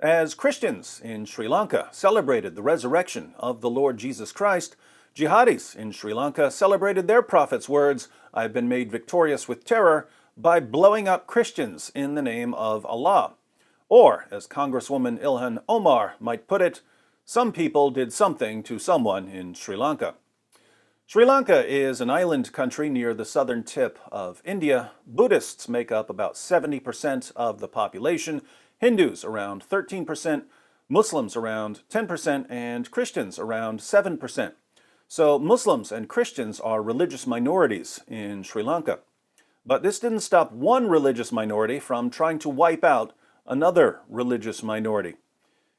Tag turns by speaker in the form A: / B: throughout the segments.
A: As Christians in Sri Lanka celebrated the resurrection of the Lord Jesus Christ, Jihadis in Sri Lanka celebrated their prophet's words, "I have been made victorious with terror," by blowing up Christians in the name of Allah. Or, as Congresswoman Ilhan Omar might put it, some people did something to someone in Sri Lanka. Sri Lanka is an island country near the southern tip of India. Buddhists make up about 70% of the population, Hindus around 13%, Muslims around 10%, and Christians around 7%. So Muslims and Christians are religious minorities in Sri Lanka. But this didn't stop one religious minority from trying to wipe out another religious minority.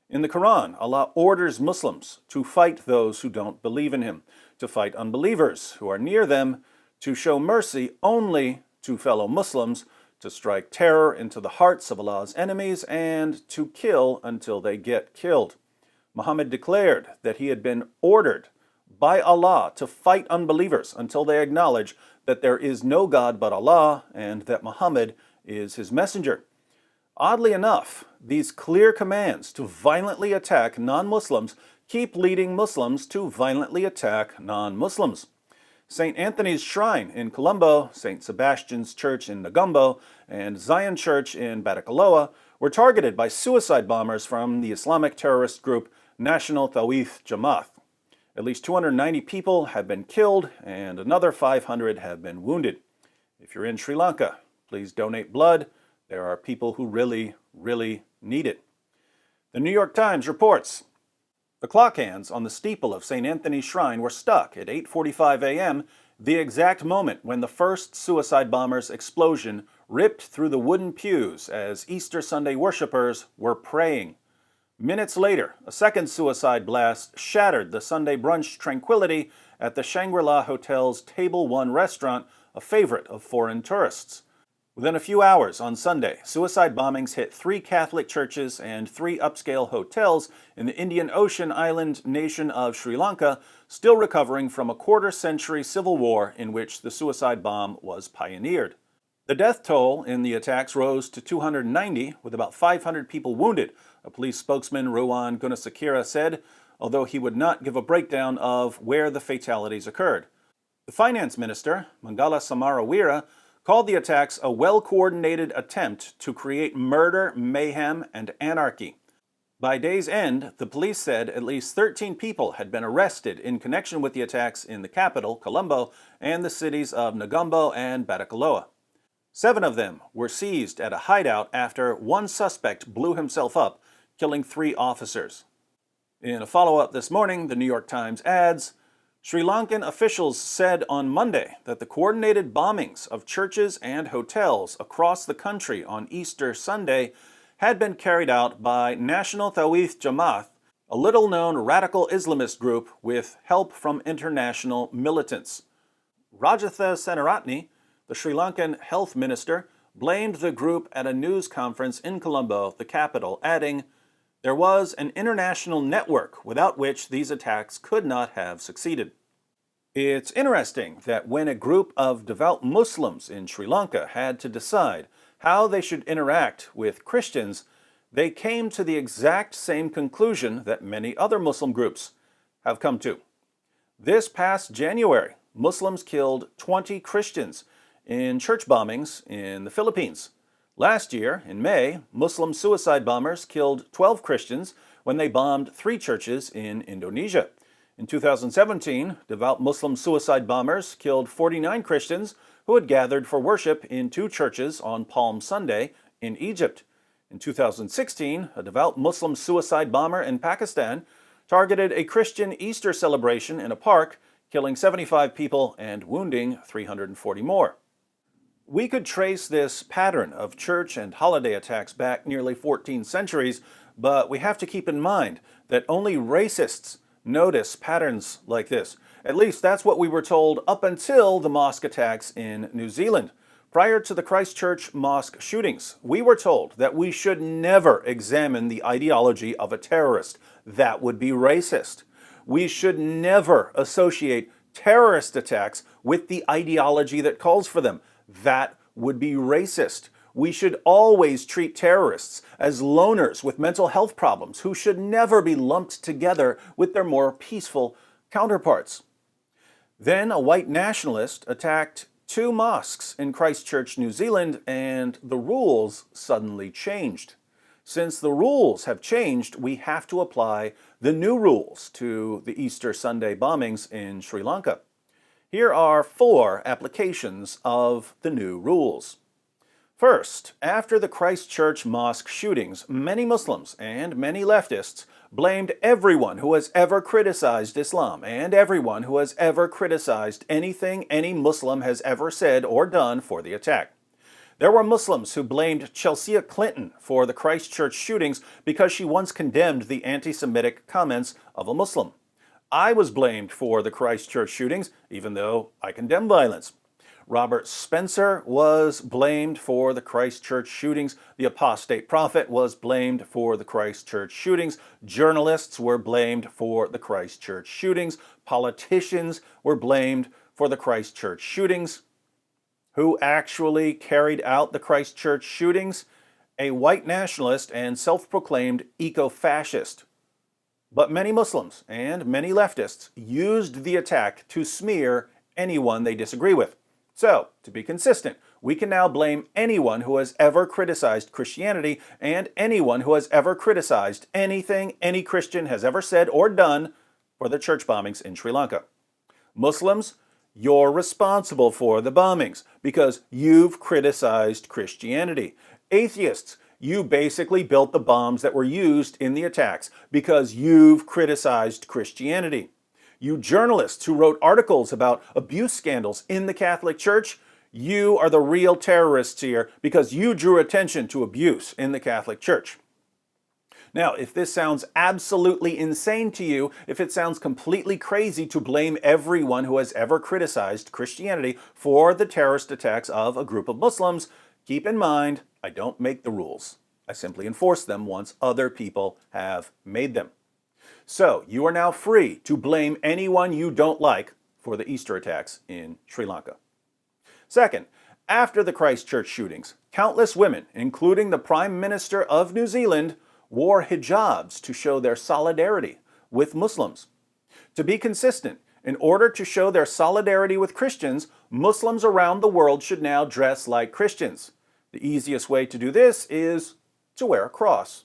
A: In the Quran, Allah orders Muslims to fight those who don't believe in Him, to fight unbelievers who are near them, to show mercy only to fellow Muslims, to strike terror into the hearts of Allah's enemies, and to kill until they get killed. Muhammad declared that he had been ordered by Allah to fight unbelievers until they acknowledge that there is no God but Allah and that Muhammad is his messenger. Oddly enough, these clear commands to violently attack non-Muslims keep leading Muslims to violently attack non-Muslims. St. Anthony's Shrine in Colombo, St. Sebastian's Church in Negombo, and Zion Church in Batticaloa were targeted by suicide bombers from the Islamic terrorist group National Thowheeth Jama'ath. At least 290 people have been killed and another 500 have been wounded. If you're in Sri Lanka, please donate blood. There are people who really, really need it. The New York Times reports, the clock hands on the steeple of St. Anthony's Shrine were stuck at 8:45 a.m., the exact moment when the first suicide bomber's explosion ripped through the wooden pews as Easter Sunday worshippers were praying. Minutes later, a second suicide blast shattered the Sunday brunch tranquility at the Shangri-La Hotel's Table 1 restaurant, a favorite of foreign tourists. Within a few hours on Sunday, suicide bombings hit 3 Catholic churches and 3 upscale hotels in the Indian Ocean island nation of Sri Lanka, still recovering from a quarter-century civil war in which the suicide bomb was pioneered. The death toll in the attacks rose to 290, with about 500 people wounded, a police spokesman, Rowan Gunasakira, said, although he would not give a breakdown of where the fatalities occurred. The finance minister, Mangala Samarawira, called the attacks a well-coordinated attempt to create murder, mayhem, and anarchy. By day's end, the police said at least 13 people had been arrested in connection with the attacks in the capital, Colombo, and the cities of Negombo and Batticaloa. 7 of them were seized at a hideout after one suspect blew himself up, killing 3 officers. In a follow-up this morning, the New York Times adds, Sri Lankan officials said on Monday that the coordinated bombings of churches and hotels across the country on Easter Sunday had been carried out by National Thowheeth Jama'ath, a little-known radical Islamist group with help from international militants. Rajatha Senaratne, the Sri Lankan health minister, blamed the group at a news conference in Colombo, the capital, adding, there was an international network without which these attacks could not have succeeded. It's interesting that when a group of devout Muslims in Sri Lanka had to decide how they should interact with Christians, they came to the exact same conclusion that many other Muslim groups have come to. This past January, Muslims killed 20 Christians in church bombings in the Philippines. Last year, in May, Muslim suicide bombers killed 12 Christians when they bombed 3 churches in Indonesia. In 2017, devout Muslim suicide bombers killed 49 Christians who had gathered for worship in 2 churches on Palm Sunday in Egypt. In 2016, a devout Muslim suicide bomber in Pakistan targeted a Christian Easter celebration in a park, killing 75 people and wounding 340 more. We could trace this pattern of church and holiday attacks back nearly 14 centuries, but we have to keep in mind that only racists notice patterns like this. At least that's what we were told up until the mosque attacks in New Zealand. Prior to the Christchurch Mosque shootings, we were told that we should never examine the ideology of a terrorist. That would be racist. We should never associate terrorist attacks with the ideology that calls for them. That would be racist. We should always treat terrorists as loners with mental health problems who should never be lumped together with their more peaceful counterparts. Then a white nationalist attacked 2 mosques in Christchurch, New Zealand, and the rules suddenly changed. Since the rules have changed, we have to apply the new rules to the Easter Sunday bombings in Sri Lanka. Here are 4 applications of the new rules. First, after the Christchurch Mosque shootings, many Muslims and many leftists blamed everyone who has ever criticized Islam and everyone who has ever criticized anything any Muslim has ever said or done for the attack. There were Muslims who blamed Chelsea Clinton for the Christchurch shootings because she once condemned the anti-Semitic comments of a Muslim. I was blamed for the Christchurch shootings, even though I condemn violence. Robert Spencer was blamed for the Christchurch shootings. The apostate prophet was blamed for the Christchurch shootings. Journalists were blamed for the Christchurch shootings. Politicians were blamed for the Christchurch shootings. Who actually carried out the Christchurch shootings? A white nationalist and self-proclaimed eco-fascist. But many Muslims and many leftists used the attack to smear anyone they disagree with. So, to be consistent, we can now blame anyone who has ever criticized Christianity and anyone who has ever criticized anything any Christian has ever said or done for the church bombings in Sri Lanka. Muslims, you're responsible for the bombings because you've criticized Christianity. Atheists, you basically built the bombs that were used in the attacks because you've criticized Christianity. You journalists who wrote articles about abuse scandals in the Catholic Church, you are the real terrorists here because you drew attention to abuse in the Catholic Church. Now, if this sounds absolutely insane to you, if it sounds completely crazy to blame everyone who has ever criticized Christianity for the terrorist attacks of a group of Muslims, keep in mind, I don't make the rules. I simply enforce them once other people have made them. So, you are now free to blame anyone you don't like for the Easter attacks in Sri Lanka. Second, after the Christchurch shootings, countless women, including the Prime Minister of New Zealand, wore hijabs to show their solidarity with Muslims. To be consistent, in order to show their solidarity with Christians, Muslims around the world should now dress like Christians. The easiest way to do this is to wear a cross.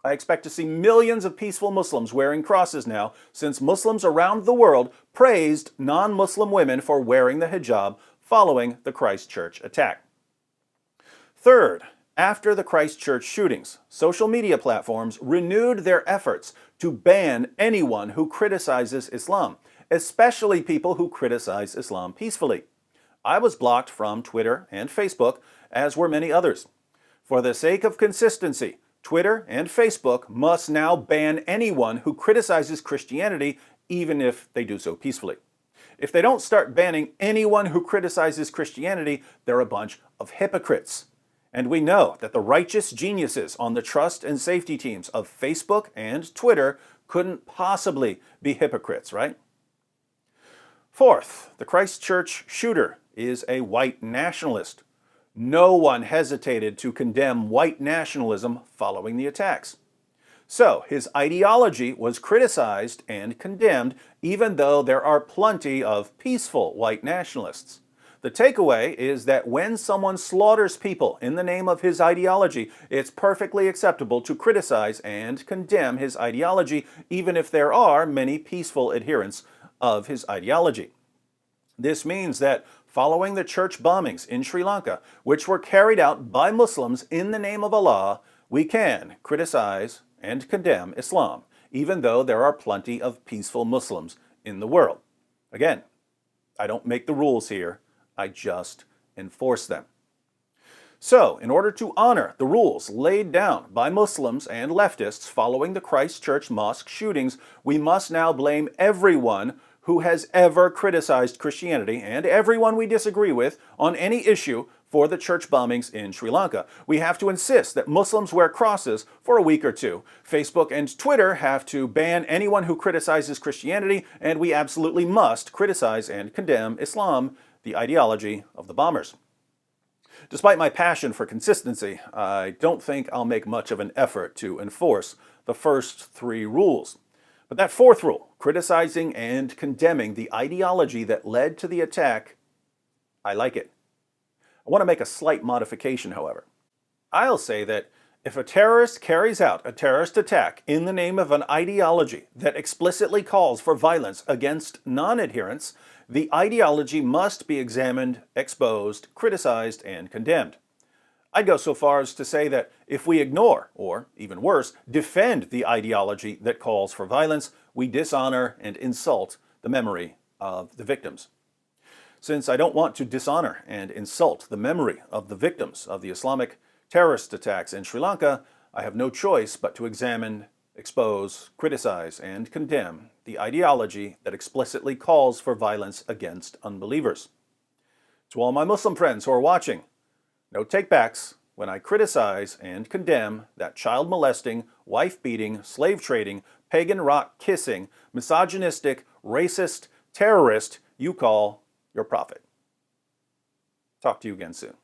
A: I expect to see millions of peaceful Muslims wearing crosses now, since Muslims around the world praised non-Muslim women for wearing the hijab following the Christchurch attack. Third, after the Christchurch shootings, social media platforms renewed their efforts to ban anyone who criticizes Islam, especially people who criticize Islam peacefully. I was blocked from Twitter and Facebook, as were many others. For the sake of consistency, Twitter and Facebook must now ban anyone who criticizes Christianity, even if they do so peacefully. If they don't start banning anyone who criticizes Christianity, they're a bunch of hypocrites. And we know that the righteous geniuses on the trust and safety teams of Facebook and Twitter couldn't possibly be hypocrites, right? Fourth, the Christchurch shooter is a white nationalist. No one hesitated to condemn white nationalism following the attacks. So, his ideology was criticized and condemned, even though there are plenty of peaceful white nationalists. The takeaway is that when someone slaughters people in the name of his ideology, it's perfectly acceptable to criticize and condemn his ideology, even if there are many peaceful adherents of his ideology. This means that following the church bombings in Sri Lanka, which were carried out by Muslims in the name of Allah, we can criticize and condemn Islam, even though there are plenty of peaceful Muslims in the world. Again, I don't make the rules here, I just enforce them. So, in order to honor the rules laid down by Muslims and leftists following the Christchurch Mosque shootings, we must now blame everyone who has ever criticized Christianity and everyone we disagree with on any issue for the church bombings in Sri Lanka. We have to insist that Muslims wear crosses for a week or two. Facebook and Twitter have to ban anyone who criticizes Christianity, and we absolutely must criticize and condemn Islam, the ideology of the bombers. Despite my passion for consistency, I don't think I'll make much of an effort to enforce the first three rules. But that fourth rule, criticizing and condemning the ideology that led to the attack, I like it. I want to make a slight modification, however. I'll say that if a terrorist carries out a terrorist attack in the name of an ideology that explicitly calls for violence against non-adherents, the ideology must be examined, exposed, criticized, and condemned. I'd go so far as to say that if we ignore, or even worse, defend the ideology that calls for violence, we dishonor and insult the memory of the victims. Since I don't want to dishonor and insult the memory of the victims of the Islamic terrorist attacks in Sri Lanka, I have no choice but to examine, expose, criticize, and condemn the ideology that explicitly calls for violence against unbelievers. To all my Muslim friends who are watching, no take-backs when I criticize and condemn that child-molesting, wife-beating, slave-trading, pagan rock-kissing, misogynistic, racist terrorist you call your prophet. Talk to you again soon.